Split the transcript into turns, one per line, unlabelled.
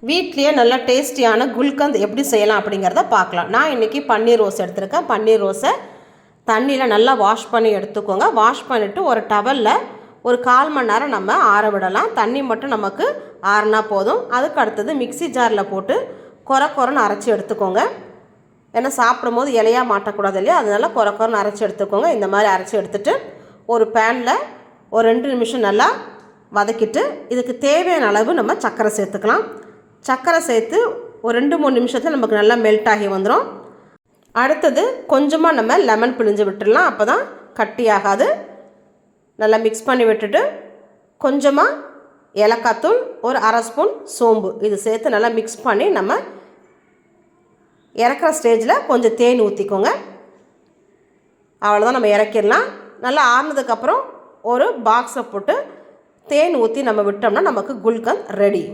வீட்லேயே நல்லா டேஸ்டியான குல்கந்த் எப்படி செய்யலாம் அப்படிங்கிறத பார்க்கலாம். நான் இன்றைக்கி பன்னீர் ரோஸ் எடுத்திருக்கேன். பன்னீர் ரோஸை தண்ணியில் நல்லா வாஷ் பண்ணி எடுத்துக்கோங்க. வாஷ் பண்ணிவிட்டு ஒரு டவலில் ஒரு 1/4 மணி நேரம் நம்ம ஆற விடலாம். தண்ணி மட்டும் நமக்கு ஆறினா போதும். அதுக்கு அடுத்தது மிக்ஸி ஜாரில் போட்டு கொரன்னு அரைச்சி எடுத்துக்கோங்க. ஏன்னா சாப்பிடும் போது இலையாக மாட்டக்கூடாது இல்லையா, அதனால கொரன்னு அரைச்சி எடுத்துக்கோங்க. இந்த மாதிரி அரைச்சி எடுத்துகிட்டு ஒரு பேனில் ஒரு 2 நிமிஷம் நல்லா வதக்கிட்டு இதுக்கு தேவையான அளவு நம்ம சர்க்கரை சேர்த்துக்கலாம். சர்க்கரை சேர்த்து ஒரு 2-3 நிமிஷத்தில் நமக்கு நல்லா மெல்ட் ஆகி வந்துடும். அடுத்தது கொஞ்சமாக நம்ம லெமன் பிழிஞ்சு விட்டுடலாம். அப்போ தான் கட்டி ஆகாது. நல்லா மிக்ஸ் பண்ணி விட்டுட்டு கொஞ்சமாக ஏலக்காய் தூள், ஒரு 1/2 ஸ்பூன் சோம்பு இது சேர்த்து நல்லா மிக்ஸ் பண்ணி நம்ம இறக்குற ஸ்டேஜில் கொஞ்சம் தேன் ஊற்றிக்கோங்க. அவ்வளோதான், நம்ம இறக்கிடலாம். நல்லா ஆறுனதுக்கப்புறம் ஒரு பாக்ஸை போட்டு தேன் ஊற்றி நம்ம விட்டோம்னா நமக்கு குல்கந்த் ரெடி.